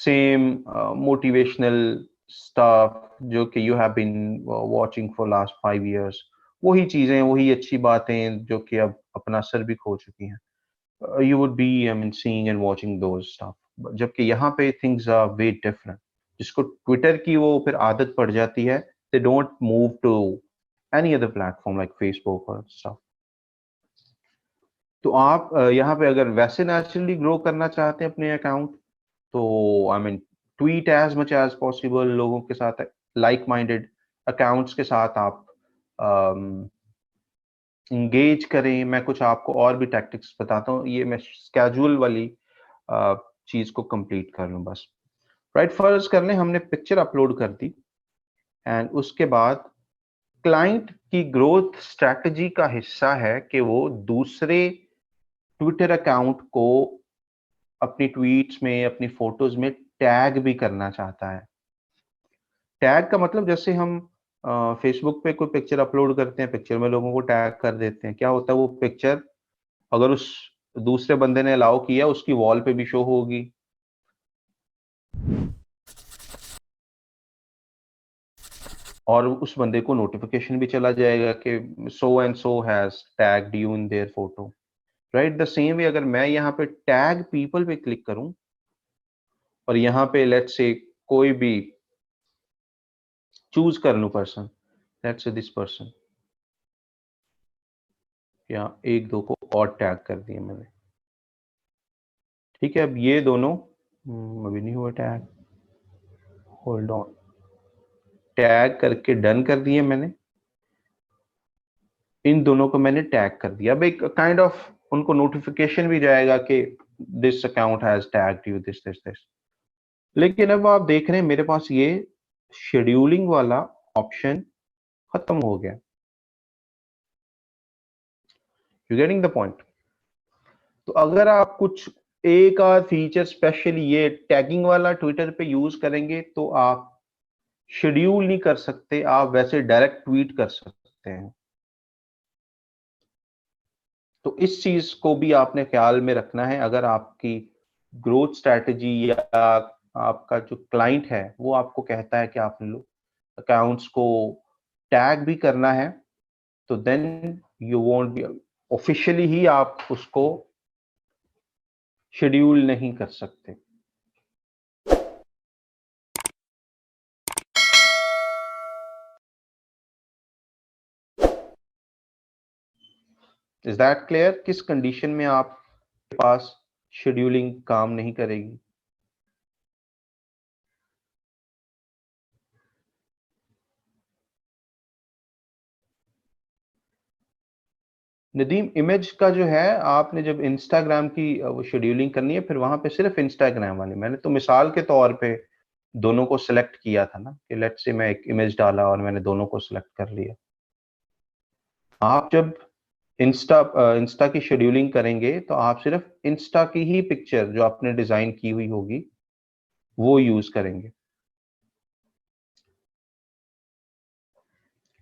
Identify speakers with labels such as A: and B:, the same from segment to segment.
A: Same motivational stuff जो कि you have been watching for last 5 years, वही चीजें, वही अच्छी बातें जो कि अब अपना असर भी खो चुकी हैं। You would be I mean seeing and watching those stuff, जबकि यहाँ पे थिंग्स आर वे डिफरेंट। जिसको ट्विटर की वो फिर आदत पड़ जाती है, they don't move to any other platform like Facebook और स्टफ। तो आप यहाँ पे अगर वैसे नेचुरली ग्रो करना चाहते हैं अपने अकाउंट, तो I mean tweet as much as possible, लोगों के साथ, लाइक माइंडेड अकाउंट्स के साथ आप इंगेज करें। मैं कुछ आपको और भी टैक्टिक्स बताता हूँ, ये मैं स्केड्यूल वाली चीज को कंप्लीट कर लूँ बस। राइट, फर्ज कर लें हमने पिक्चर अपलोड कर दी एंड उसके बाद क्लाइंट की ग्रोथ स्ट्रैटेजी का हिस्सा है कि वो दूसरे ट्विटर अकाउंट को अपनी ट्वीट्स में, अपनी फोटोज में टैग भी करना चाहता है। टैग का मतलब जैसे हम फेसबुक पे कोई पिक्चर अपलोड करते हैं, पिक्चर में लोगों को टैग कर देते हैं, क्या होता है वो पिक्चर अगर उस दूसरे बंदे ने अलाउ किया उसकी वॉल पे भी शो होगी। और उस बंदे को नोटिफिकेशन भी चला जाएगा कि so and so has tagged you in their photo. Right, the same way अगर मैं यहाँ पे टैग पीपल पे क्लिक करूं और यहाँ पे लेट्स से कोई भी चूज कर लूं person, let's say this person, या एक दो को और टैग कर दिए मैंने। ठीक है, अब ये दोनों अभी नहीं हुआ टैग, होल्ड ऑन, टैग करके डन कर दिए मैंने। इन दोनों को मैंने टैग कर दिया। अब एक काइंड ऑफ उनको नोटिफिकेशन भी जाएगा कि this account has tagged you this this this. लेकिन अब आप देख रहे हैं मेरे पास ये शेड्यूलिंग वाला ऑप्शन खत्म हो गया। You getting the point? तो अगर आप कुछ एक आध फीचर स्पेशली ये टैगिंग वाला ट्विटर पे यूज करेंगे तो आप शेड्यूल नहीं कर सकते, आप वैसे डायरेक्ट ट्वीट कर सकते हैं। तो इस चीज को भी आपने ख्याल में रखना है। अगर आपकी ग्रोथ स्ट्रैटेजी या आपका जो क्लाइंट है वो आपको कहता है कि आपने अकाउंट्स को टैग भी करना है, तो then you won't be officially ही आप उसको शेड्यूल नहीं कर सकते। Is that clear? किस कंडीशन में आपके पास शेड्यूलिंग काम नहीं करेगी? नदीम, इमेज का जो है आपने जब इंस्टाग्राम की वो शेड्यूलिंग करनी है, फिर वहां पे सिर्फ इंस्टाग्राम वाली, मैंने तो मिसाल के तौर पे दोनों को सिलेक्ट किया था ना, कि लेट्स से मैं एक इमेज डाला और मैंने दोनों को सिलेक्ट कर लिया। आप जब इंस्टा की शेड्यूलिंग करेंगे तो आप सिर्फ इंस्टा की ही पिक्चर जो आपने डिजाइन की हुई होगी वो यूज करेंगे।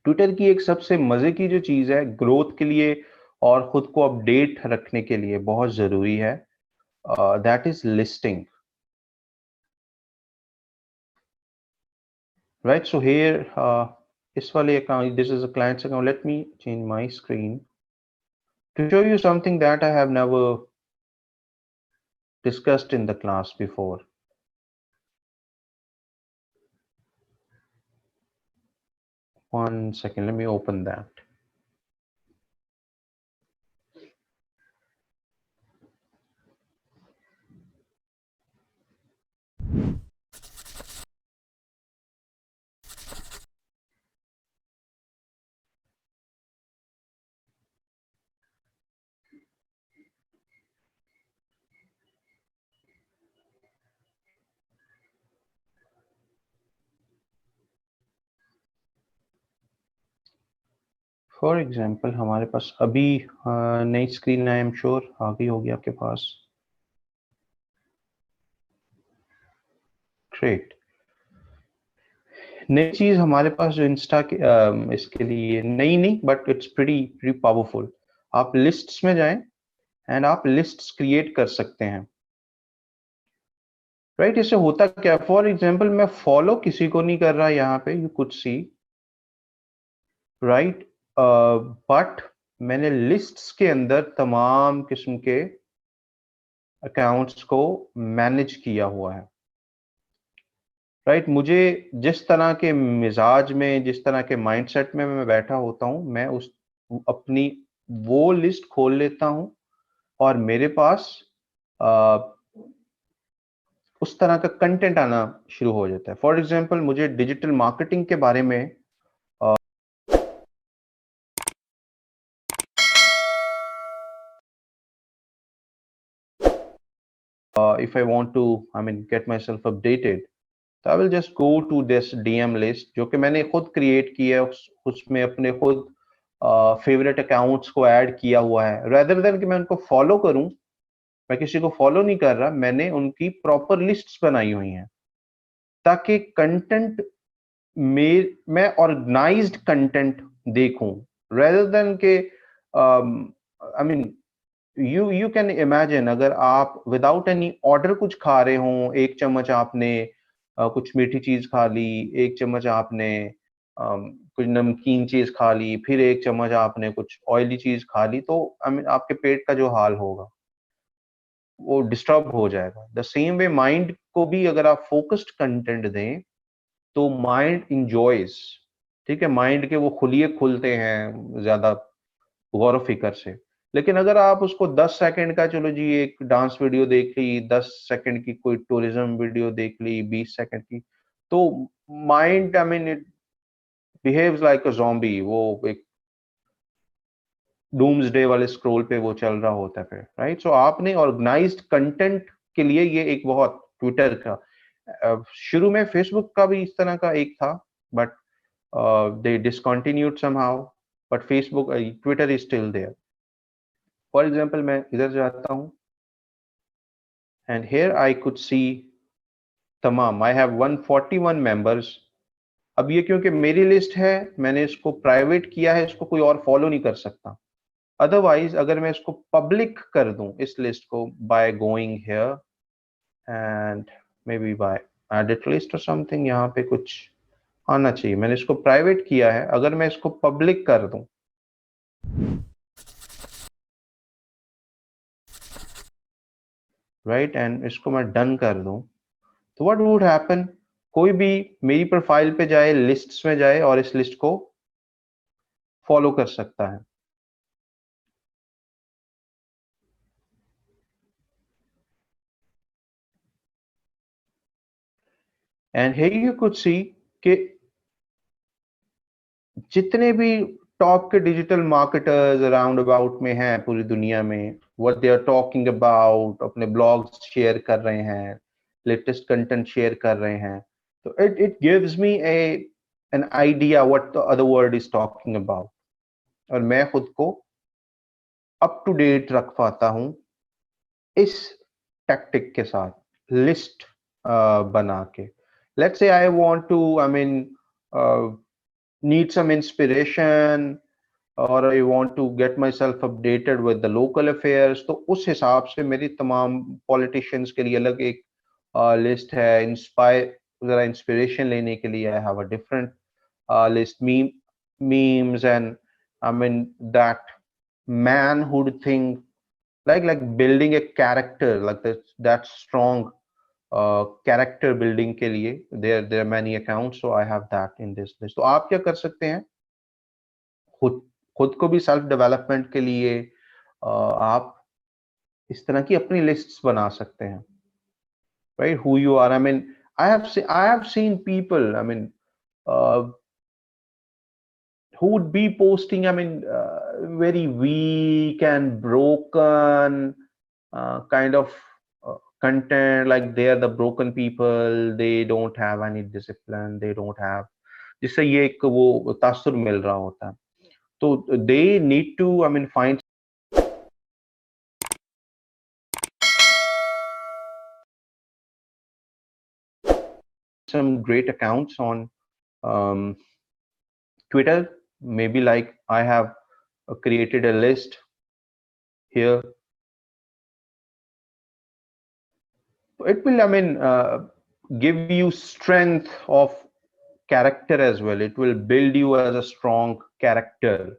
A: ट्विटर की एक सबसे मजे की जो चीज है ग्रोथ के लिए और खुद को अपडेट रखने के लिए बहुत जरूरी है, that is listing. Right, so here इस वाले account, this is a clients account, let me change my screen to show you something that I have never discussed in the class before. One second, let me open that. For example हमारे पास अभी नई screen, I am sure आ गई होगी आपके पास। Great. नई चीज हमारे पास जो इंस्टा के इसके लिए नई नहीं, बट इट्स प्रीटी पावरफुल। आप लिस्ट्स में जाएं एंड आप लिस्ट्स क्रिएट कर सकते हैं। राइट। इससे होता क्या, फॉर एग्जाम्पल मैं फॉलो किसी को नहीं कर रहा यहाँ पे, you could see, right, but मैंने लिस्ट्स के अंदर तमाम किस्म के अकाउंट्स को मैनेज किया हुआ है। राइट, मुझे जिस तरह के मिजाज में, जिस तरह के माइंडसेट में मैं बैठा होता हूँ, मैं उस अपनी वो लिस्ट खोल लेता हूँ और मेरे पास आ, उस तरह का कंटेंट आना शुरू हो जाता है। फॉर एग्जाम्पल मुझे डिजिटल मार्केटिंग के बारे में if I want to, I mean, get myself updated, तो I will just go to this DM list जो कि मैंने खुद क्रिएट की है, उसमें अपने खुद फेवरेट अकाउंट्स को ऐड किया हुआ है, रेदर देन कि मैं उनको फॉलो करूं। मैं किसी को फॉलो नहीं कर रहा, मैंने उनकी प्रॉपर लिस्ट्स बनाई हुई हैं ताकि कंटेंट में मैं ऑर्गेनाइज्ड कंटेंट देखूं, रेदर देन के I mean, you can imagine अगर आप विदाउट एनी ऑर्डर कुछ खा रहे हो, एक चम्मच आपने कुछ मीठी चीज खा ली, एक चम्मच आपने कुछ नमकीन चीज खा ली, फिर एक चम्मच आपने कुछ ऑयली चीज खा ली, तो आई मीन आपके पेट का जो हाल होगा वो डिस्टर्ब हो जाएगा। द सेम वे माइंड को भी अगर आप फोकस्ड कंटेंट दें तो माइंड इंजॉयज, ठीक है, माइंड के वो खुलिए खुलते हैं ज्यादा गौर व फिक्र से। लेकिन अगर आप उसको 10 सेकंड का, चलो जी एक डांस वीडियो देख ली, 10 सेकंड की कोई टूरिज्म वीडियो देख ली, 20 सेकंड की, तो mind I mean it behaves like a zombie, वो एक डूम्सडे वाले स्क्रॉल पे वो चल रहा होता है फिर, राइट। सो आपने ऑर्गेनाइज्ड कंटेंट के लिए ये एक बहुत, ट्विटर का शुरू में फेसबुक का भी इस तरह का एक था, but they discontinued somehow, but Facebook, Twitter is still there. For example मैं इधर जाता हूँ and here I could see तमाम, आई हैव 141 मेंबर्स। अब ये क्योंकि मेरी लिस्ट है, मैंने इसको प्राइवेट किया है, इसको कोई और फॉलो नहीं कर सकता। अदरवाइज अगर मैं इसको पब्लिक कर दूं इस लिस्ट को, by going here and maybe by edit list और समथिंग, यहाँ पे कुछ आना चाहिए, मैंने इसको प्राइवेट किया है, अगर मैं इसको पब्लिक कर दूं, राइट, एंड इसको मैं डन कर दूं, तो व्हाट वुड हैपन, कोई भी मेरी प्रोफाइल पे जाए, लिस्ट्स में जाए और इस लिस्ट को फॉलो कर सकता है। And here you could see कि जितने भी टॉप के डिजिटल मार्केटर्स अराउंड अबाउट में हैं पूरी दुनिया में, what they are talking about, अपने ब्लॉग्स शेयर कर रहे हैं, लेटेस्ट कंटेंट शेयर कर रहे हैं, तो it it gives me A an idea what the other world is talking about, और मैं खुद को अप टू डेट रख पाता हूँ इस टैक्टिक के साथ, लिस्ट बना के। Let's say I want to, I mean, need some inspiration और I want to get myself updated with the local affairs, तो उस हिसाब से मेरी तमाम politicians के लिए अलग एक लिस्ट है, इंस्पायर, जरा इंस्पिरेशन लेने के लिए I have a different list, memes and I mean that manhood thing, like building a character, like that strong character building के लिए there many accounts, so I have that in this list. तो आप क्या कर सकते हैं, खुद खुद को भी सेल्फ डेवलपमेंट के लिए आप इस तरह की अपनी लिस्ट्स बना सकते हैं, right, who you are, I mean, I have seen people, I mean, who would be posting, I mean, very weak and broken kind of content, like they are the broken people, they don't have any discipline, they don't have, जिससे ये एक वो तासुर मिल रहा होता है, तो they need to, I mean, find some great accounts on um, Twitter, maybe like I have created a list here, It will, I mean, give you strength of character as well. It will build you as a strong character,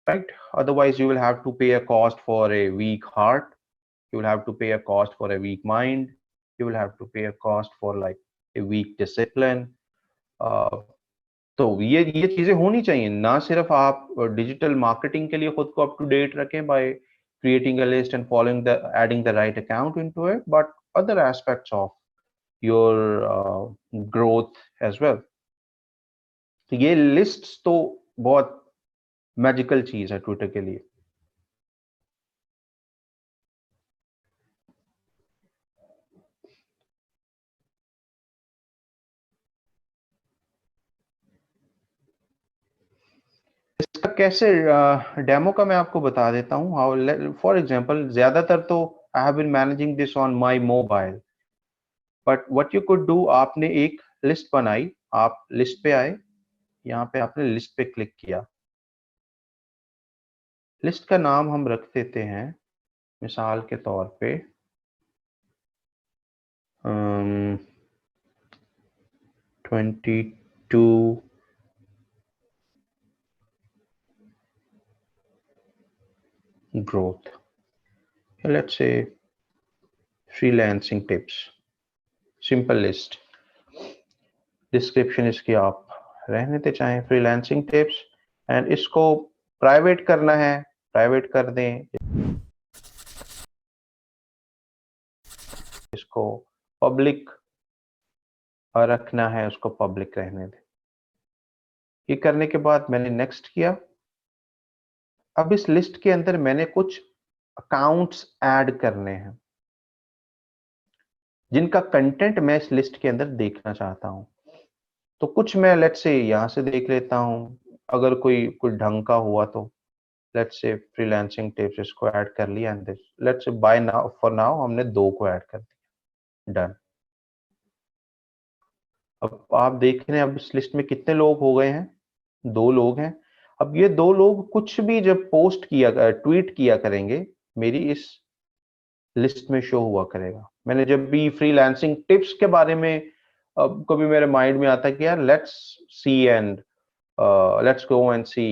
A: right? Otherwise, you will have to pay a cost for a weak heart. You will have to pay a cost for a weak mind. You will have to pay a cost for like a weak discipline. तो ये चीजें होनी चाहिए, ना सिर्फ आप digital marketing के लिए खुद को अप टू डेट रखें bye creating a list and following the adding the right account into it, but other aspects of your growth as well. तो ये लिस्ट्स तो बहुत मैजिकल चीज है ट्विटर के लिए। इसका कैसे डेमो का मैं आपको बता देता हूँ। हाउ फॉर एग्जांपल, ज्यादातर तो I have been managing this on my mobile, but what you could do, आपने एक लिस्ट बनाई, आप लिस्ट पे आए, यहाँ पे आपने लिस्ट पे क्लिक किया। लिस्ट का नाम हम रख देते हैं मिसाल के तौर पे 22 growth, let's say freelancing tips, simple list। Description इसकी आप रहने देते चाहें फ्रीलांसिंग टिप्स, एंड इसको प्राइवेट करना है प्राइवेट कर दें, इसको पब्लिक रखना है उसको पब्लिक रहने दें। ये करने के बाद मैंने नेक्स्ट किया। अब इस लिस्ट के अंदर मैंने कुछ अकाउंट्स ऐड करने हैं जिनका कंटेंट मैं इस लिस्ट के अंदर देखना चाहता हूं। तो कुछ मैं लेट्स से यहां से देख लेता हूं, अगर कोई ढंग का हुआ तो लेट्स से फ्रीलांसिंग टिप्स इसको ऐड कर लिया, and this let's say by now for now हमने 2 को ऐड कर दिया, डन। अब आप देख रहे हैं अब इस लिस्ट में कितने लोग हो गए हैं, 2 लोग हैं। अब ये 2 लोग कुछ भी जब पोस्ट किया ट्वीट किया करेंगे मेरी इस लिस्ट में शो हुआ करेगा। मैंने जब भी फ्रीलांसिंग टिप्स के बारे में कभी मेरे माइंड में आता है कि यार let's see and let's go and see,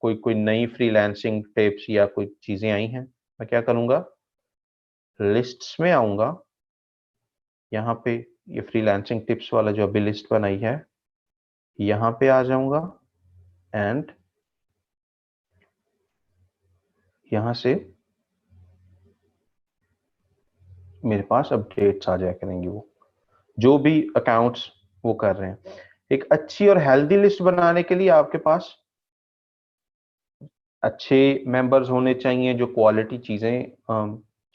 A: कोई कोई नई फ्रीलांसिंग टिप्स या कोई चीजें आई हैं, मैं क्या करूंगा, लिस्ट्स में आऊंगा, यहाँ पे ये फ्रीलांसिंग टिप्स वाला जो अभी लिस्ट बनाई है यहाँ पे आ जाऊंगा, एंड यहाँ से मेरे पास अपडेट्स आ जाया करेंगी, वो जो भी अकाउंट्स वो कर रहे हैं। एक अच्छी और हेल्दी लिस्ट बनाने के लिए आपके पास अच्छे मेंबर्स होने चाहिए जो क्वालिटी चीजें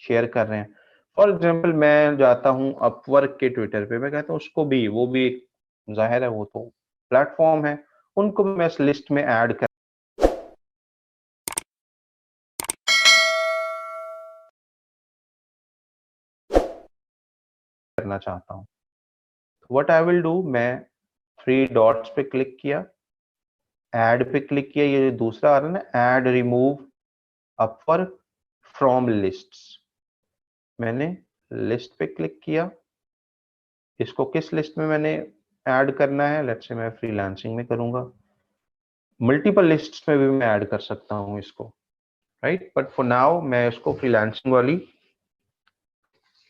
A: शेयर कर रहे हैं। फॉर एग्जांपल मैं जाता हूं अपवर्क के ट्विटर पे, मैं कहता हूं उसको भी, वो भी एक जाहिर है वो तो प्लेटफॉर्म है, उनको भी मैं इस लिस्ट में ऐड करना चाहता हूं। व्हाट आई विल डू, मैं 3 डॉट्स पे क्लिक किया, ऐड पे क्लिक किया, ये दूसरा आ रहा है ना, add remove Upwork from lists, मैंने लिस्ट पे क्लिक किया। इसको किस लिस्ट में मैंने ऐड करना है, लेट्स से मैं फ्रीलांसिंग में करूंगा, मल्टीपल लिस्ट्स में भी मैं ऐड कर सकता हूं इसको, राइट, बट फॉर नाउ मैं इसको फ्रीलांसिंग वाली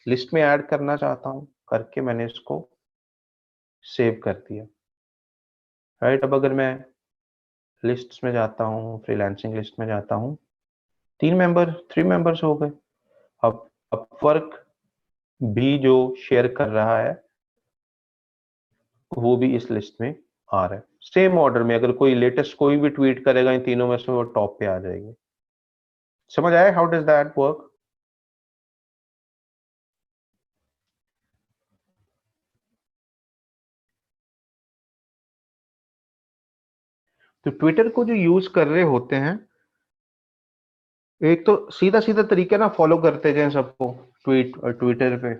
A: लिस्ट में ऐड करना चाहता हूं, करके मैंने इसको सेव कर दिया, राइट। अब अगर मैं लिस्ट्स में जाता हूं, फ्रीलांसिंग लिस्ट में जाता हूं, 3 मेंबर्स हो गए। अब अपवर्क भी जो शेयर कर रहा है वो भी इस लिस्ट में आ रहा है, सेम ऑर्डर में, अगर कोई लेटेस्ट कोई भी ट्वीट करेगा इन तीनों में से वो टॉप पे आ जाएगी। समझ आया हाउ डज दैट वर्क? तो ट्विटर को जो यूज कर रहे होते हैं, एक तो सीधा सीधा तरीका ना, फॉलो करते जाएं सबको ट्विटर पे,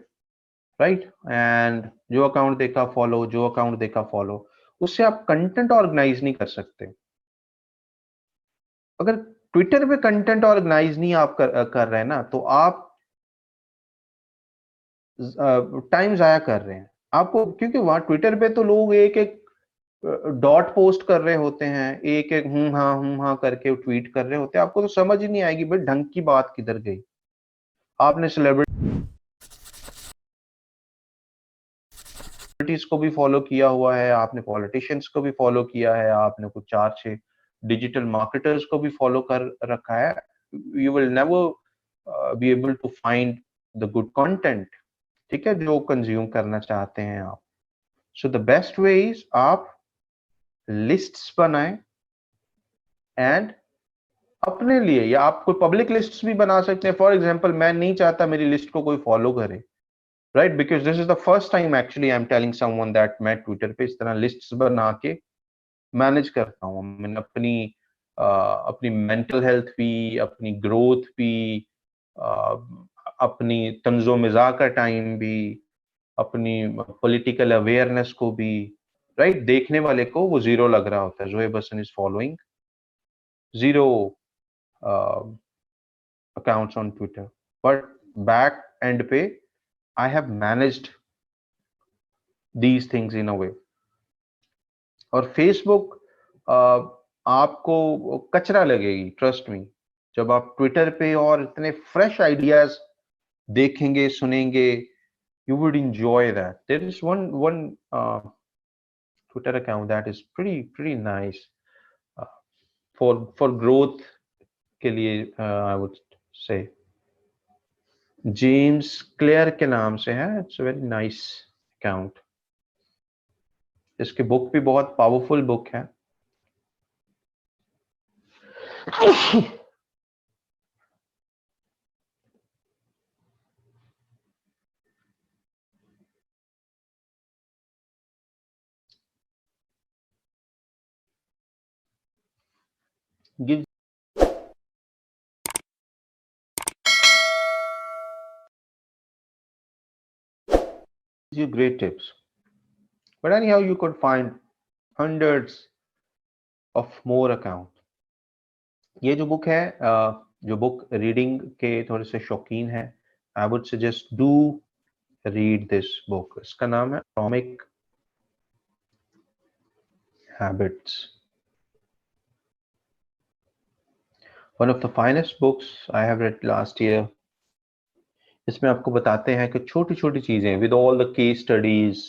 A: राइट, एंड जो अकाउंट देखा फॉलो, जो अकाउंट देखा फॉलो, उससे आप कंटेंट ऑर्गेनाइज नहीं कर सकते। अगर ट्विटर पे कंटेंट ऑर्गेनाइज नहीं आप कर रहे हैं ना, तो आप टाइम जाया कर रहे हैं आपको, क्योंकि वहां ट्विटर पे तो लोग एक एक डॉट पोस्ट कर रहे होते हैं, एक एक हूं हाँ करके ट्वीट कर रहे होते हैं, आपको तो समझ ही नहीं आएगी भाई ढंग की बात किधर गई। आपने सेलिब्रिटीज को भी फॉलो किया हुआ है, आपने पॉलिटिशियंस को भी फॉलो किया है, आपने कुछ 4-6 डिजिटल मार्केटर्स को भी फॉलो कर रखा है, you will never be able to find the good content, ठीक है, जो कंज्यूम करना चाहते हैं आप। So the best way is आप लिस्ट्स बनाएं, एंड अपने लिए, या आप कोई पब्लिक लिस्ट्स भी बना सकते हैं। फॉर एग्जांपल, मैं नहीं चाहता मेरी लिस्ट को कोई फॉलो करे, right, because this is the first time actually I am telling someone that मैं ट्विटर पे इस तरह लिस्ट्स बना के मैनेज करता हूँ। मैंने अपनी मेंटल हेल्थ भी, अपनी ग्रोथ भी, अपनी तंजो मिजाज का टाइम भी, अपनी पॉलिटिकल अवेयरनेस को भी, राइट, देखने वाले को वो जीरो लग रहा होता है, Zohaib Hasan is following zero accounts on Twitter, but back end पे I have managed these things in a way। और Facebook आपको कचरा लगेगी, ट्रस्ट मी, जब आप ट्विटर पे और इतने फ्रेश आइडियाज देखेंगे, सुनेंगे, you would enjoy that। There is one Twitter account that is pretty nice uh, for growth के लिए, I would say James Clear के नाम से है, इट्स वेरी नाइस अकाउंट। इसकी बुक भी बहुत पावरफुल बुक है। gives you great tips, but anyhow you could find hundreds of more account। ये जो बुक है, जो बुक रीडिंग के थोड़े से शौकीन है, I would suggest do read this book. इसका नाम है atomic habits, one of the finest books I have read last year. इसमें आपको बताते हैं कि छोटी छोटी चीजें, with all the case studies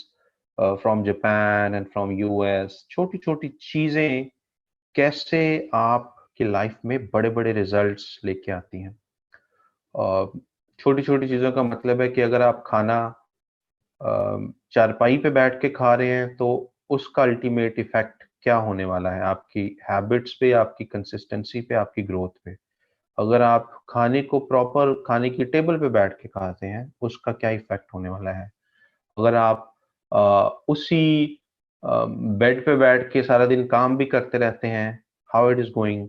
A: from Japan and from US, छोटी छोटी चीजें कैसे आपकी लाइफ में बड़े बड़े रिजल्ट्स लेके आती हैं। छोटी छोटी चीजों का मतलब है कि अगर आप खाना चारपाई पे बैठ के खा रहे हैं तो उसका अल्टीमेट इफेक्ट क्या होने वाला है आपकी हैबिट्स पे, आपकी कंसिस्टेंसी पे, आपकी ग्रोथ पे। अगर आप खाने को प्रॉपर खाने की टेबल पे बैठ के खाते हैं, उसका क्या इफेक्ट होने वाला है। अगर आप उसी बेड पे बैठ के सारा दिन काम भी करते रहते हैं, how it is going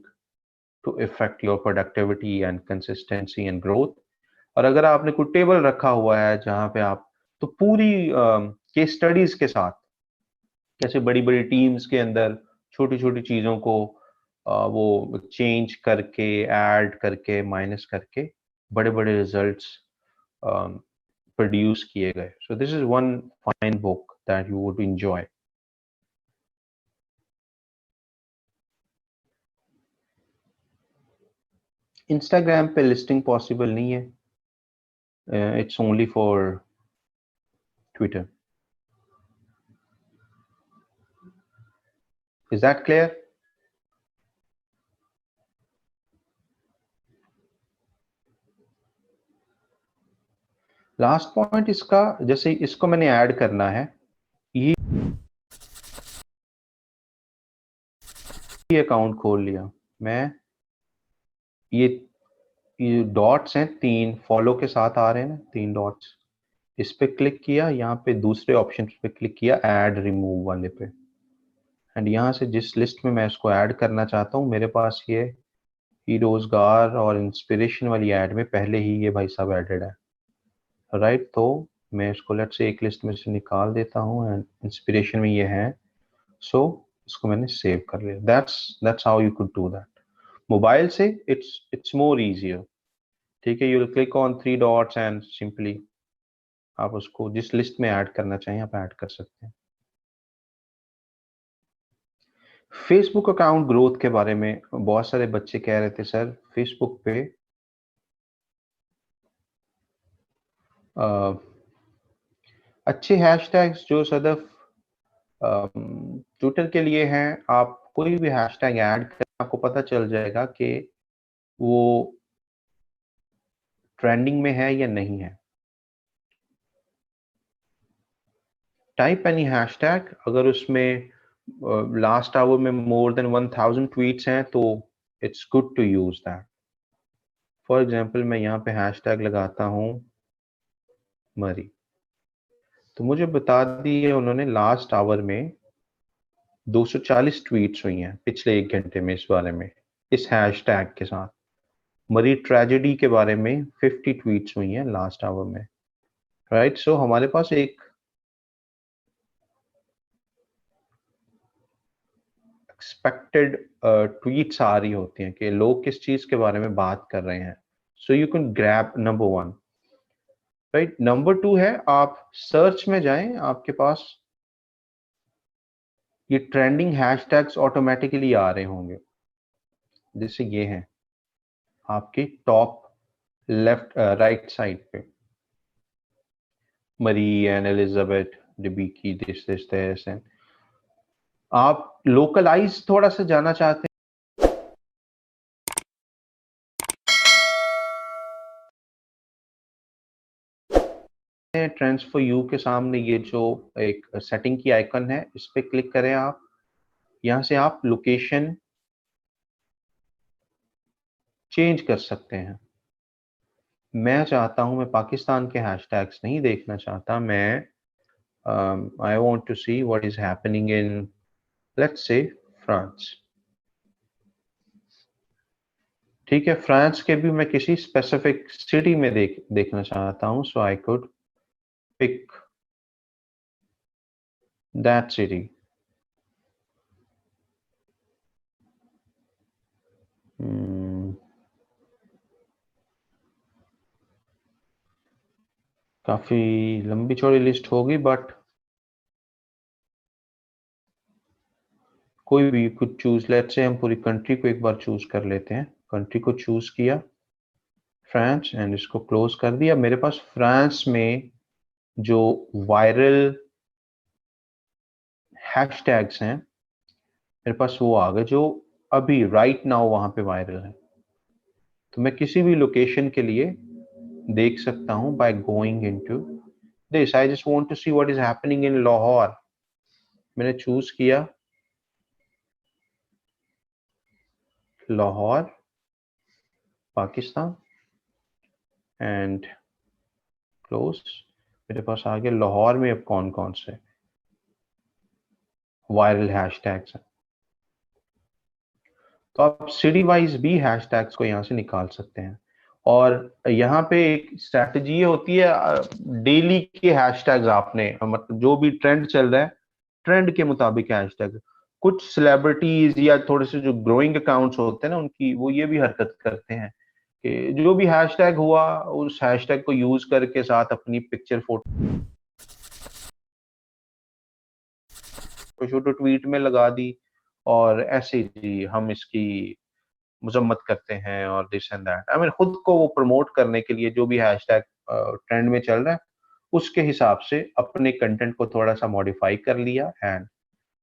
A: to affect your productivity and consistency and growth. और अगर आपने कोई टेबल रखा हुआ है जहां पे आप, तो पूरी केस स्टडीज के साथ कैसे बड़ी बड़ी टीम्स के अंदर छोटी छोटी चीजों को वो चेंज करके, ऐड करके, माइनस करके बड़े बड़े रिजल्ट्स प्रोड्यूस किए गए। So this is one fine book that you would enjoy. Instagram पे लिस्टिंग पॉसिबल नहीं है, it's only for Twitter. Is that clear? Last point इसका, जैसे इसको मैंने ऐड करना है, ये अकाउंट खोल लिया मैं, ये ये डॉट्स हैं 3 फॉलो के साथ आ रहे हैं ना, 3 डॉट्स, इस पे क्लिक किया, यहाँ पे दूसरे ऑप्शन पे क्लिक किया ऐड रिमूव वाले पे, एंड यहाँ से जिस लिस्ट में मैं इसको ऐड करना चाहता हूँ, मेरे पास ये ही रोजगार और इंस्पिरेशन वाली ऐड में पहले ही ये भाई साहब एडेड है, राइट। तो मैं इसको लेट से एक लिस्ट में से निकाल देता हूँ, एंड इंस्पिरेशन में ये है, सो इसको मैंने सेव कर लिया। That's how you could do that. Mobile से इट्स मोर इजियर, ठीक है, you will click on 3 dots and simply आप उसको जिस लिस्ट में ऐड करना चाहें आप ऐड कर सकते हैं। फेसबुक अकाउंट ग्रोथ के बारे में बहुत सारे बच्चे कह रहे थे सर फेसबुक पे अच्छे हैशटैग्स जो सदफ ट्विटर के लिए हैं, आप कोई भी हैशटैग ऐड करें आपको पता चल जाएगा कि वो ट्रेंडिंग में है या नहीं है। टाइप एनी हैशटैग, अगर उसमें लास्ट आवर में मोर देन 1000 ट्वीट्स हैं तो it's good to use that. For example मैं यहाँ पे हैशटैग लगाता हूँ मरी, तो मुझे बता दिए उन्होंने लास्ट आवर में 240 ट्वीट्स हुई हैं पिछले 1 घंटे में इस बारे में, इस हैशटैग के साथ। मरी ट्रेजेडी के बारे में 50 ट्वीट्स हुई हैं लास्ट आवर में, राइट। सो हमारे पास एक एक्सपेक्टेड ट्वीट्स आ रही होती हैं कि लोग किस चीज के बारे में बात कर रहे हैं। So you can grab number 1, right. Number 2 है आप सर्च में जाएं, आपके पास ये ट्रेंडिंग हैशटैग्स ऑटोमेटिकली आ रहे होंगे, जैसे ये हैं आपके टॉप लेफ्ट राइट साइड पे, मरी एंड एलिजाबेथ डिबीकी दिस एंड आप लोकलाइज थोड़ा सा जाना चाहते हैं, ट्रेंड्स फॉर यू के सामने ये जो एक सेटिंग की आइकन है इस पे क्लिक करें आप। यहां से आप लोकेशन चेंज कर सकते हैं। मैं चाहता हूं, मैं पाकिस्तान के हैशटैग्स नहीं देखना चाहता, मैं I want to see what is happening in let's say France. ठीक है, फ्रांस के भी मैं किसी स्पेसिफिक सिटी में देखना चाहता हूं, so I could pick that city. काफी लंबी चौड़ी लिस्ट होगी, बट कोई भी कुछ चूज, लेट्स से हम पूरी कंट्री को एक बार चूज कर लेते हैं। कंट्री को चूज किया फ्रांस एंड इसको क्लोज कर दिया। मेरे पास फ्रांस में जो वायरल हैशटैग्स हैं मेरे पास वो आ गए जो अभी राइट नाउ वहां पे वायरल है। तो मैं किसी भी लोकेशन के लिए देख सकता हूं by going into this. I just want to see what is happening in Lahore. मैंने चूज किया लाहौर पाकिस्तान एंड क्लोज। मेरे पास आ गया लाहौर में अब कौन कौन से वायरल हैशटैग्स हैं। तो आप सिटी वाइज भी हैशटैग्स को यहाँ से निकाल सकते हैं। और यहाँ पे एक स्ट्रैटेजी ये होती है, डेली के हैशटैग्स आपने मतलब जो भी ट्रेंड चल रहा है ट्रेंड के मुताबिक हैशटैग। कुछ सेलिब्रिटीज या थोड़े से जो ग्रोइंग अकाउंट्स होते हैं ना उनकी, वो ये भी हरकत करते हैं कि जो भी हैशटैग हुआ उस हैशटैग को यूज करके साथ अपनी पिक्चर फोटो ट्वीट में लगा दी और ऐसे जी हम इसकी मजम्मत करते हैं और this and that. I mean खुद को वो प्रमोट करने के लिए जो भी हैशटैग ट्रेंड में चल रहा है उसके हिसाब से अपने कंटेंट को थोड़ा सा मॉडिफाई कर लिया and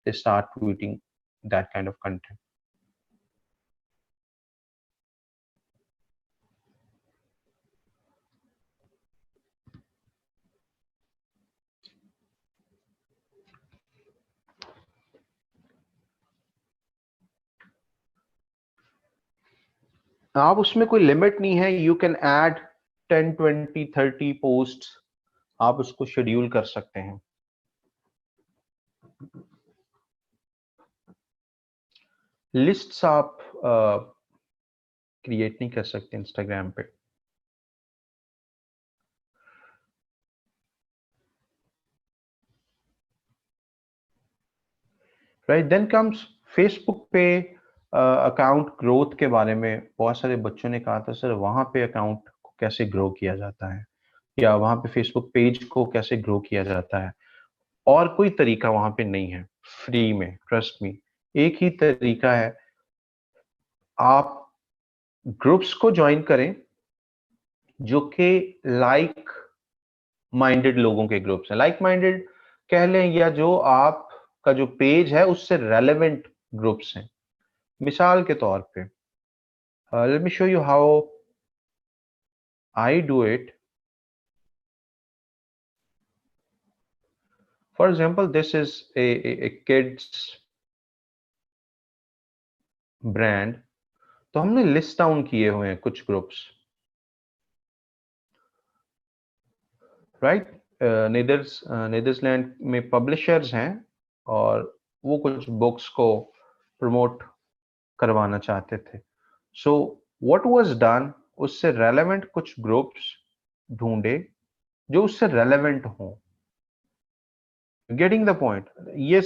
A: they start tweeting that kind of content. आप उसमें कोई लिमिट नहीं है, यू कैन ऐड 10 20 30 पोस्ट, आप उसको शेड्यूल कर सकते हैं। लिस्ट्स आप क्रिएट नहीं कर सकते इंस्टाग्राम पे। राइट, देन कम्स फेसबुक पे अकाउंट ग्रोथ के बारे में बहुत सारे बच्चों ने कहा था सर वहां पे अकाउंट को कैसे ग्रो किया जाता है। या वहां पे फेसबुक पेज को कैसे ग्रो किया जाता है। और कोई तरीका वहां पे नहीं है फ्री में, ट्रस्ट मी। एक ही तरीका है, आप ग्रुप्स को ज्वाइन करें जो कि लाइक माइंडेड लोगों के ग्रुप्स हैं। लाइक माइंडेड कह लें, या जो आपका जो पेज है उससे रेलेवेंट ग्रुप्स हैं। मिसाल के तौर पे, let me show you how I do it. For example, this is a kids brand. तो हमने लिस्ट डाउन किए हुए हैं कुछ ग्रुप्स, राइट। नीदरलैंड में पब्लिशर्स हैं और वो कुछ बुक्स को प्रमोट करवाना चाहते थे। सो व्हाट वाज डन, उससे रेलेवेंट कुछ ग्रुप्स ढूंढे जो उससे रेलेवेंट हो। Getting the point? ये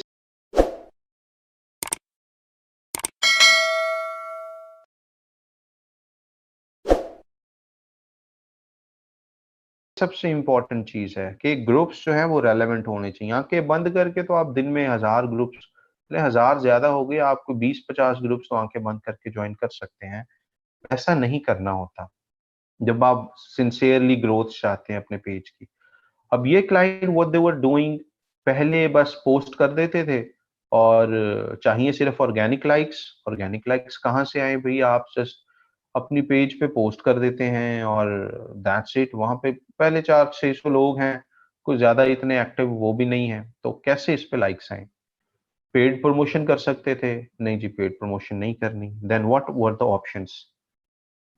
A: सबसे इंपॉर्टेंट चीज है कि ग्रुप्स जो है वो रेलेवेंट होने चाहिए। आंखें बंद करके तो आप दिन में 1000 ग्रुप्स, 1000 ज्यादा हो गए, आपको 20-50 ग्रुप्स तो आंखें बंद करके ज्वाइन कर सकते हैं। ऐसा नहीं करना होता जब आप सिंसियरली ग्रोथ चाहते हैं अपने पेज की। अब ये client what they were doing, पहले बस पोस्ट कर देते थे और चाहिए सिर्फ ऑर्गेनिक लाइक्स। ऑर्गेनिक लाइक्स कहाँ से आए भाई? आप जस्ट अपनी पेज पे पोस्ट कर देते हैं और दैट्स इट। वहां पे पहले 400-600 लोग हैं, कुछ ज्यादा इतने एक्टिव वो भी नहीं है, तो कैसे इस पे लाइक्स आए? पेड प्रमोशन कर सकते थे, नहीं जी, पेड प्रमोशन नहीं करनी। Then what were the options?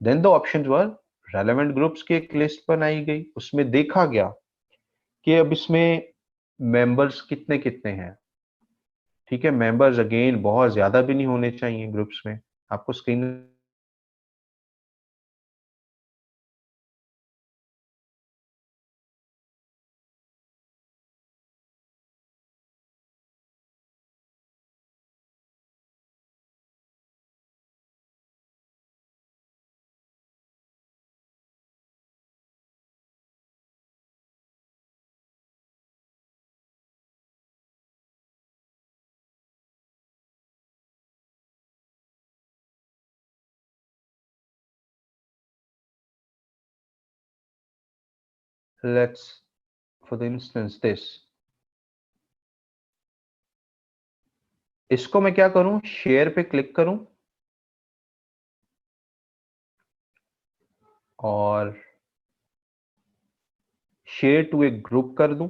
A: Then the options were relevant groups की एक लिस्ट बनाई गई, उसमें देखा गया कि अब इसमें मेंबर्स कितने कितने हैं। ठीक है, मेंबर्स अगेन बहुत ज्यादा भी नहीं होने चाहिए ग्रुप्स में। आपको screen let's for the instance this, इसको मैं क्या करूं, शेयर पे क्लिक करूं और शेयर टू ए ग्रुप कर दूं।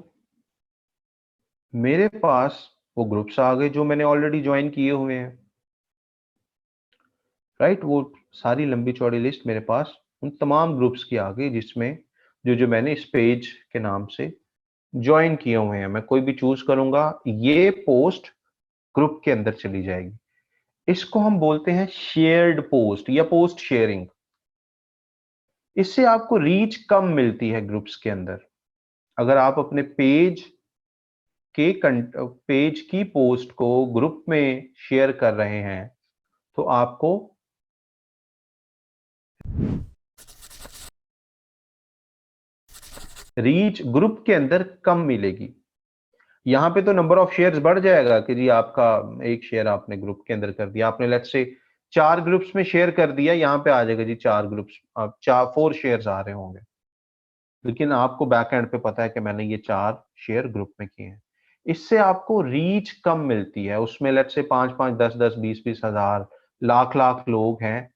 A: मेरे पास वो ग्रुप्स आ गए जो मैंने ऑलरेडी ज्वाइन किए हुए हैं, राइट। वो सारी लंबी चौड़ी लिस्ट मेरे पास उन तमाम ग्रुप्स की आ गई जिसमें जो जो मैंने इस पेज के नाम से ज्वाइन किए हुए हैं। मैं कोई भी चूज करूंगा, ये पोस्ट ग्रुप के अंदर चली जाएगी। इसको हम बोलते हैं शेयर्ड पोस्ट या पोस्ट शेयरिंग। इससे आपको रीच कम मिलती है ग्रुप्स के अंदर। अगर आप अपने पेज की पोस्ट को ग्रुप में शेयर कर रहे हैं तो आपको रीच ग्रुप के अंदर कम मिलेगी। यहां पे तो नंबर ऑफ शेयर्स बढ़ जाएगा कि जी आपका एक शेयर आपने ग्रुप के अंदर कर दिया, आपने लेट्स से 4 ग्रुप्स में शेयर कर दिया, यहां पे आ जाएगा जी 4 ग्रुप्स, आप 4 शेयर्स आ रहे होंगे। लेकिन आपको बैक एंड पे पता है कि मैंने ये 4 शेयर ग्रुप में किए हैं। इससे आपको रीच कम मिलती है। उसमें लेट्स से 5-5, 10-10, 20-20 हजार, लाख-लाख लोग हैं।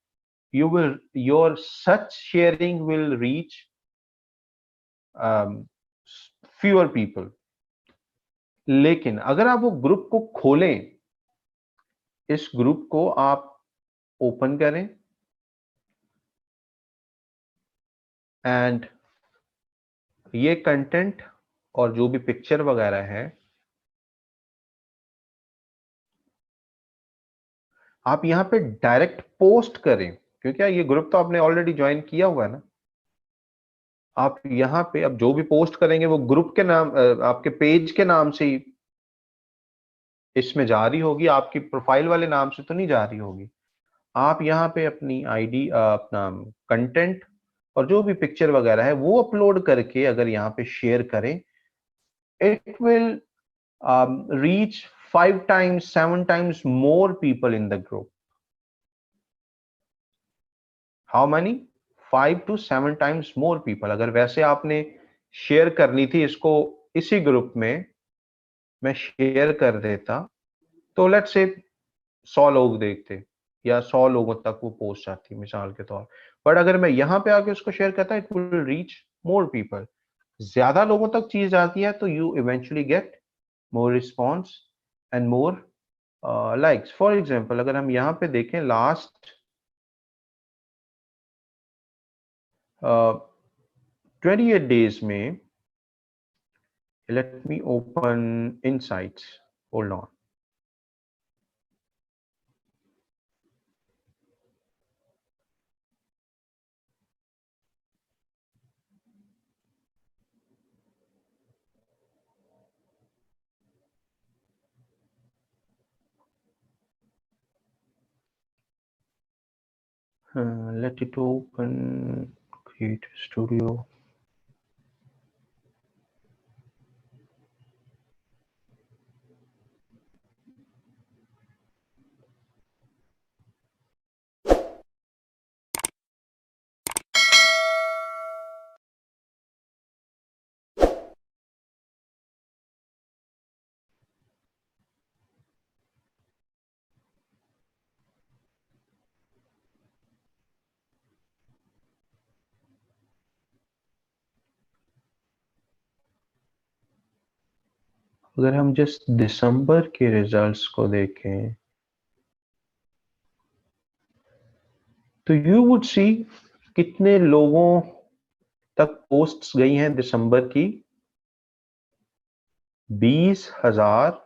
A: you will your such sharing will reach fewer people। लेकिन अगर आप वो ग्रुप को खोलें, इस ग्रुप को आप ओपन करें एंड ये कंटेंट और जो भी पिक्चर वगैरह है आप यहां पे डायरेक्ट पोस्ट करें, क्योंकि ये ग्रुप तो आपने ऑलरेडी ज्वाइन किया हुआ है ना। आप यहां पे अब जो भी पोस्ट करेंगे वो ग्रुप के नाम, आपके पेज के नाम से ही इसमें जा रही होगी, आपकी प्रोफाइल वाले नाम से तो नहीं जा रही होगी। आप यहाँ पे अपनी आईडी, अपना कंटेंट और जो भी पिक्चर वगैरह है वो अपलोड करके अगर यहाँ पे शेयर करें, it will reach 5 times 7 times more people in the group. How many? 5 to 7 times more people. अगर वैसे आपने शेयर करनी थी इसको इसी ग्रुप में, मैं शेयर कर देता तो लेट्स से 100 लोग देखते या 100 लोगों तक वो पोस्ट जाती मिसाल के तौर। बट अगर मैं यहाँ पे आके उसको शेयर करता, it will reach more people. ज्यादा लोगों तक चीज जाती है तो you eventually get more response and more likes. For example अगर हम यहाँ पे देखें लास्ट 28 days में, let me open insights, hold on. Let it open, create studio. अगर हम जस्ट दिसंबर के रिजल्ट्स को देखें तो यू वुड सी कितने लोगों तक पोस्ट्स गई हैं दिसंबर की। 20,000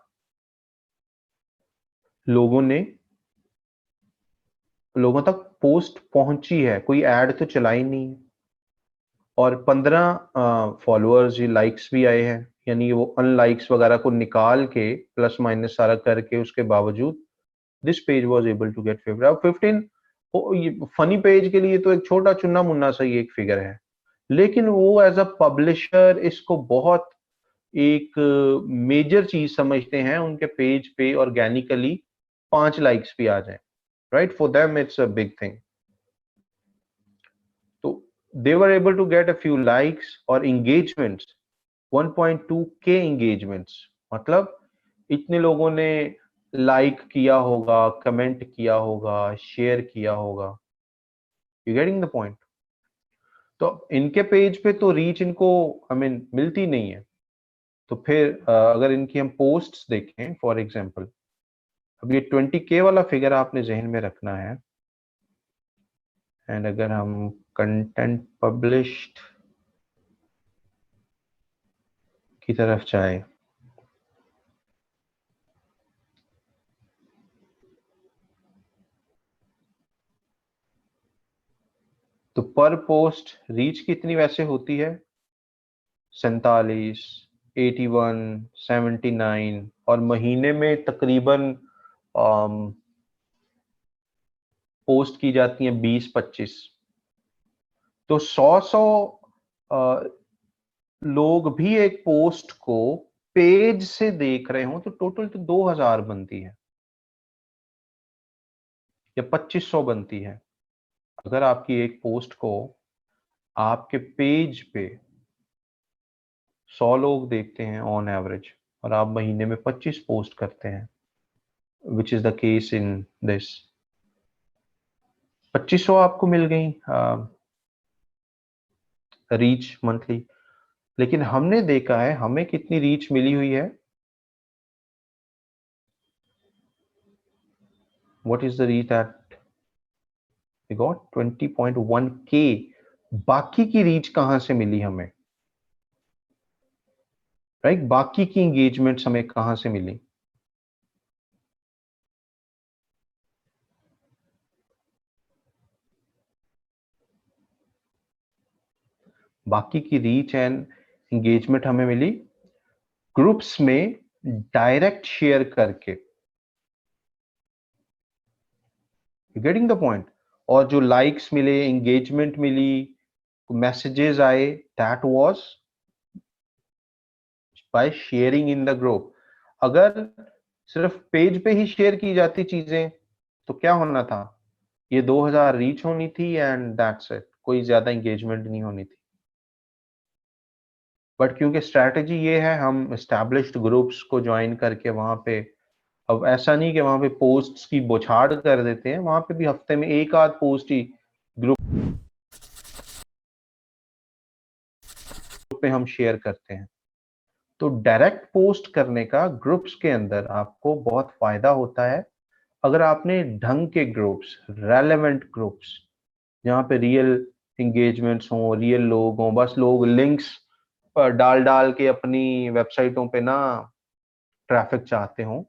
A: लोगों तक पोस्ट पहुंची है, कोई ऐड तो चला ही नहीं है। और 15 फॉलोअर्स लाइक्स भी आए हैं, यानी वो अनलाइक्स वगैरह को निकाल के प्लस माइनस सारा करके उसके बावजूद this page was able to get favour. अब 15 फनी पेज के लिए तो एक छोटा चुन्ना मुन्ना सा ही एक फिगर है, लेकिन वो एज अ पब्लिशर इसको बहुत एक मेजर चीज समझते हैं। उनके पेज पे ऑर्गेनिकली 5 लाइक्स भी आ जाए, right, for them it's a big thing. तो they were able to get a few likes और engagements, 1.2K engagements, मतलब इतने लोगों ने लाइक किया होगा, कमेंट किया होगा, शेयर किया होगा। You getting the point? तो इनके पेज पे तो रीच इनको आई मीन मिलती नहीं है। तो फिर अगर इनकी हम पोस्ट्स देखें फॉर एग्जांपल, अब ये 20K वाला फिगर आपने जहन में रखना है। एंड अगर हम कंटेंट पब्लिश्ड की तरफ जाए तो पर पोस्ट रीच कितनी वैसे होती है? 47, 81, 79, और महीने में तकरीबन पोस्ट की जाती हैं 20-25। तो 100 लोग भी एक पोस्ट को पेज से देख रहे हो तो टोटल तो 2000 बनती है या 2500 बनती है। अगर आपकी एक पोस्ट को आपके पेज पे 100 लोग देखते हैं ऑन एवरेज और आप महीने में 25 पोस्ट करते हैं, which is the case in this, 2500 आपको मिल गई रीच मंथली। लेकिन हमने देखा है हमें कितनी रीच मिली हुई है। What is the reach that we got? 20.1K। बाकी की रीच कहां से मिली हमें, राइट? बाकी की एंगेजमेंट्स हमें कहां से मिली? बाकी की रीच एंड एंगेजमेंट हमें मिली ग्रुप्स में डायरेक्ट शेयर करके। You getting the point? और जो लाइक्स मिले, एंगेजमेंट मिली, मैसेजेस आए, that was by sharing in the group. अगर सिर्फ पेज पे ही शेयर की जाती चीजें तो क्या होना था, ये 2000 रीच होनी थी एंड दैट्स इट, कोई ज्यादा एंगेजमेंट नहीं होनी थी। बट क्योंकि स्ट्रैटेजी ये है, हम एस्टैब्लिश्ड ग्रुप्स को ज्वाइन करके वहां पे, अब ऐसा नहीं कि वहां पे पोस्ट्स की बौछार कर देते हैं, वहां पे भी हफ्ते में एक आध पोस्ट ही ग्रुप पे हम शेयर करते हैं। तो डायरेक्ट पोस्ट करने का ग्रुप्स के अंदर आपको बहुत फायदा होता है, अगर आपने ढंग के ग्रुप्स, रेलेवेंट ग्रुप्स, जहाँ पे रियल एंगेजमेंट्स हों, रियल लोग हों, बस लोग लिंक्स डाल डाल के अपनी वेबसाइटों पे ना ट्रैफिक चाहते हों।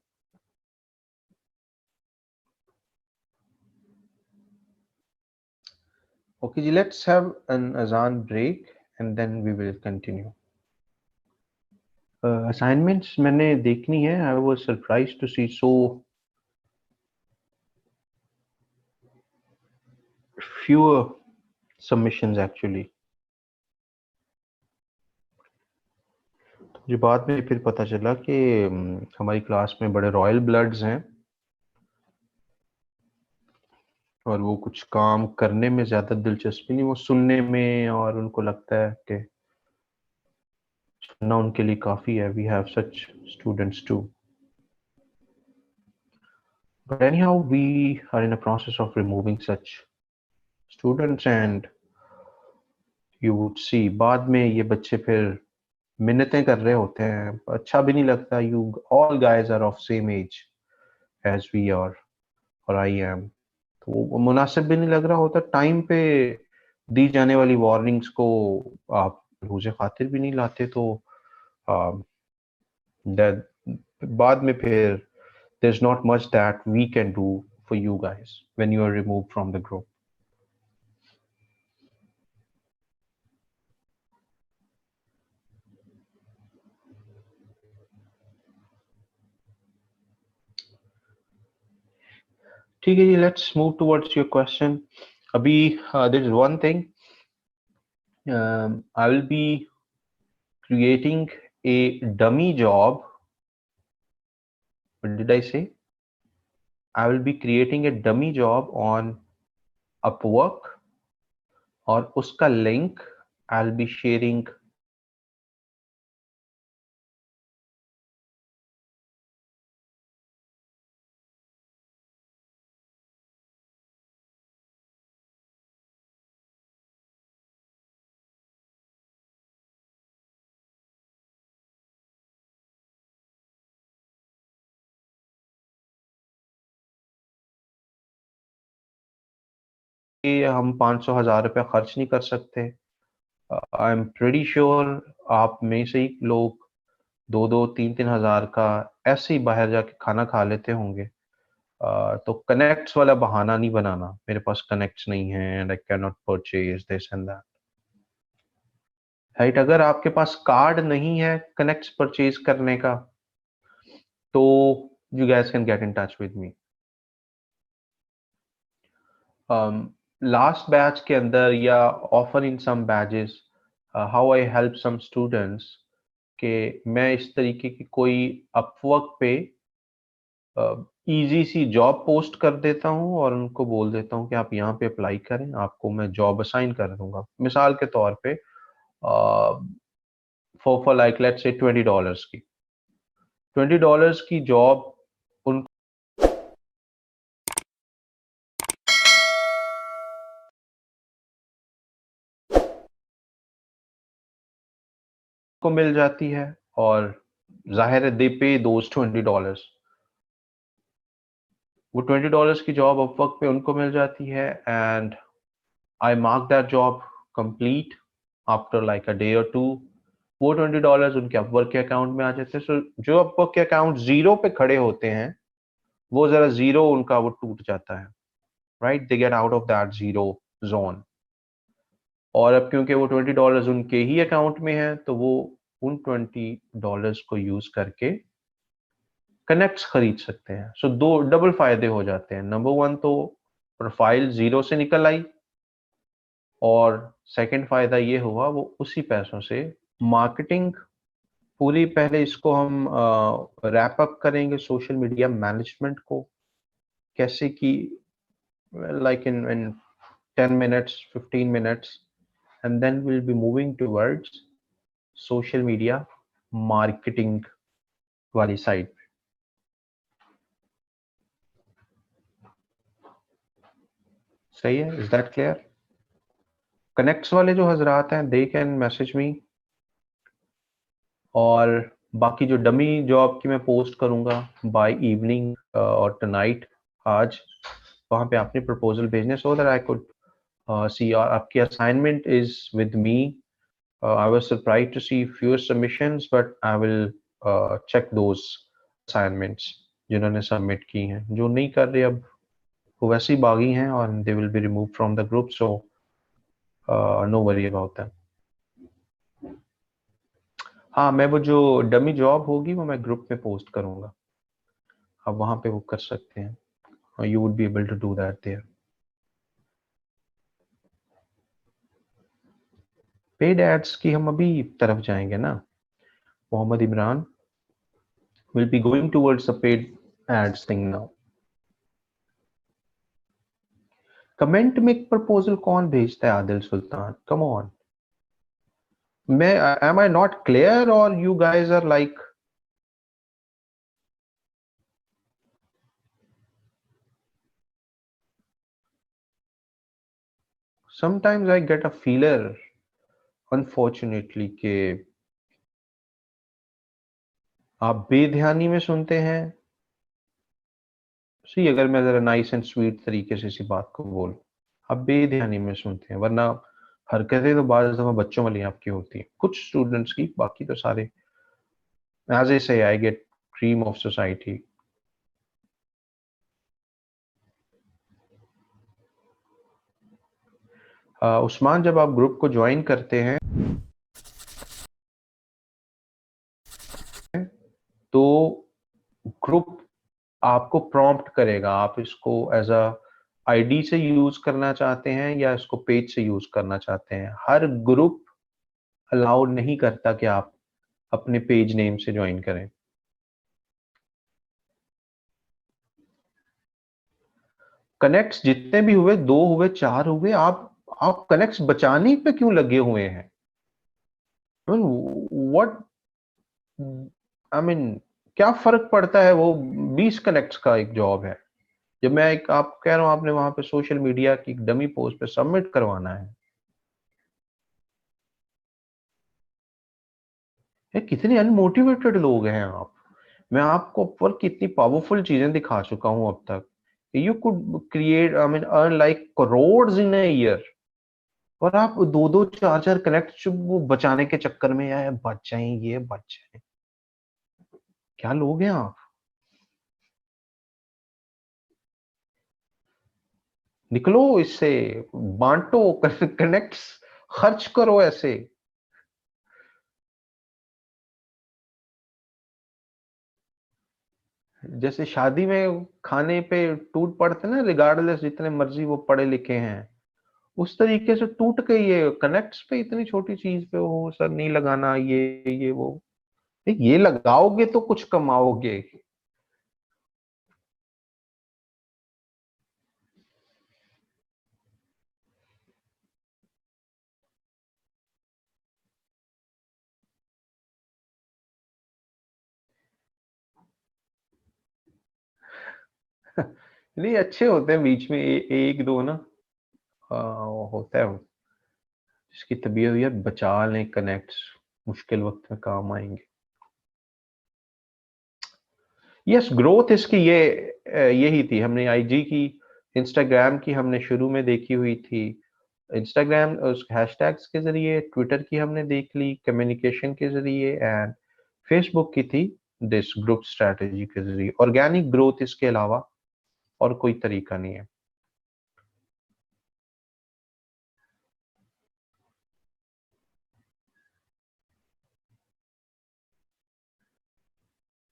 A: Okay ji, let's have an azan break and then we will continue. Assignments मैंने देखनी है. I was surprised to see so fewer submissions actually. मुझे बाद में फिर पता चला कि हमारी क्लास में बड़े रॉयल ब्लड्स हैं और वो कुछ काम करने में ज्यादा दिलचस्पी नहीं, वो सुनने में, और उनको लगता है कि सुनना उनके लिए काफी है. We have such students too. But anyhow, we are in a process of removing such students and you would see बाद में ये बच्चे फिर मिन्नतें कर रहे होते हैं, अच्छा भी नहीं लगता. You all guys are of same age as we are or I am. तो वो मुनासिब भी नहीं लग रहा होता. टाइम पे दी जाने वाली वार्निंग्स को आप रोज़े खातिर भी नहीं लाते, तो बाद में फिर there's not much that we can do for you guys when you are removed from the group. ठीक है जी, let's move towards your question. अभी there is one thing, I will be creating a dummy job. What did I say? I will be creating a dummy job on Upwork और उसका link I'll be sharing कि हम 500,000 रुपया खर्च नहीं कर सकते. आई एम प्रीटी श्योर आप में से ही लोग 2-3 हज़ार का ऐसे ही बाहर जाके खाना खा लेते होंगे. तो कनेक्ट्स वाला बहाना नहीं बनाना, मेरे पास कनेक्ट्स नहीं है and I can not purchase this and that. Right, अगर आपके पास कार्ड नहीं है कनेक्ट्स परचेज करने का, तो you guys can get in touch with me. Last batch के अंदर या offer in some batches, how I help some students, कि मैं इस तरीके की कोई अपवर्क पे इजी सी जॉब पोस्ट कर देता हूँ और उनको बोल देता हूँ कि आप यहाँ पे अप्लाई करें, आपको मैं जॉब असाइन कर दूंगा. मिसाल के तौर पे फॉर लाइक लेट्स से $20 की, $20 की जॉब उनको मिल जाती है और जाहिर है दे पे दोज $20. वो $20 की जॉब अपवर्क पे उनको मिल जाती है and I mark that job complete after like a day और टू. वो $20 उनके अपवर्क के अकाउंट में आ जाते हैं. सो जो अपवर्क के अकाउंट जीरो पे खड़े होते हैं, वो जरा जीरो उनका वो टूट जाता है. Right, they get out of that zero zone. और अब क्योंकि वो $20 उनके ही अकाउंट में है, तो वो उन $20 को यूज करके कनेक्ट्स खरीद सकते हैं. सो दो डबल फायदे हो जाते हैं. नंबर वन तो प्रोफाइल जीरो से निकल आई और सेकंड फायदा ये हुआ, वो उसी पैसों से मार्केटिंग पूरी, पहले इसको हम रैप अप करेंगे सोशल मीडिया मैनेजमेंट को कैसे कि like in 10 minutes 15 minutes, and then we'll be moving towards social media marketing वाली साइड। सही है? Is that clear? कनेक्ट्स वाले जो हजरात हैं दे कैन मैसेज मी, और बाकी जो डमी जॉब की मैं पोस्ट करूंगा बाय इवनिंग और टनाइट आज, वहां पे आपने प्रपोजल भेजने so that I could see. आपकी assignment is with me. I was surprised to see fewer submissions, but I will check those assignments जिन्होंने सबमिट की हैं। जो नहीं कर रहे अब वो वैसे ही बागी हैं और they will be removed from the group, so no worry about that। हाँ, मैं वो जो डमी जॉब होगी वो मैं ग्रुप में पोस्ट करूंगा, आप वहां पे वो कर सकते हैं। You would be able to do that there। Paid ads की हम अभी तरफ जाएंगे ना। Mohammad Imran will be going towards the paid ads thing now। Comment में प्रपोजल कौन भेजता है? Adil Sultan, come on. मैं am I not clear or you guys are like sometimes I get a feeler unfortunately कि आप बेध्यानी में सुनते हैं। सी, अगर मैं जरा नाइस एंड स्वीट तरीके से इसी बात को बोलूं, आप बेध्यानी में सुनते हैं, वरना हरकतें तो बाद दफा बच्चों वाली आपकी होती हैं, कुछ स्टूडेंट्स की, बाकी तो सारे एज आई से I get cream of society. Usman, जब आप ग्रुप को ज्वाइन करते हैं तो ग्रुप आपको प्रॉम्प्ट करेगा, आप इसको एज अ आईडी से यूज करना चाहते हैं या इसको पेज से यूज करना चाहते हैं। हर ग्रुप अलाउड नहीं करता कि आप अपने पेज नेम से ज्वाइन करें। कनेक्ट्स जितने भी हुए, 2 हुए, 4 हुए, आप कनेक्ट्स बचाने पे क्यों लगे हुए हैं? व्हाट, आई मीन क्या फर्क पड़ता है? वो 20 कनेक्ट्स का एक जॉब है। जब मैं एक आप कह रहा हूं आपने वहां पे सोशल मीडिया की डमी पोस्ट पे सबमिट करवाना है। ये कितने अनमोटिवेटेड लोग हैं आप। मैं आपको ऊपर कितनी पावरफुल चीजें दिखा चुका हूं अब तक। You could create, I mean earn like crore in a year, और आप दो दो चार चार कनेक्ट वो बचाने के चक्कर में यार बच जाए, ये बच जाए। क्या लोग हैं आप? निकलो इससे, बांटो कनेक्ट्स, खर्च करो ऐसे। जैसे शादी में खाने पे टूट पड़ते ना, रिगार्डलेस जितने मर्जी वो पढ़े लिखे हैं, उस तरीके से टूट के ये कनेक्ट्स पे इतनी छोटी चीज पे हो सर नहीं लगाना, ये वो। ये लगाओगे तो कुछ कमाओगे। नहीं, अच्छे होते हैं बीच में एक दो ना, होता है जिसकी तबीयत बचा लें कनेक्ट्स, मुश्किल वक्त में काम आएंगे। यस, ग्रोथ इसकी यही थी। हमने आईजी की, इंस्टाग्राम की हमने शुरू में देखी हुई थी। इंस्टाग्राम उस हैशटैग्स के जरिए, ट्विटर की हमने देख ली कम्युनिकेशन के जरिए, एंड फेसबुक की थी दिस ग्रुप स्ट्रेटजी के जरिए। ऑर्गेनिक ग्रोथ इसके अलावा और कोई तरीका नहीं है।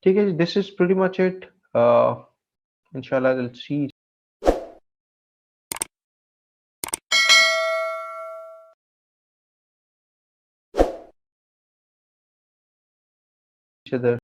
A: ठीक है, this is pretty much it. इंशाल्लाह सी each other.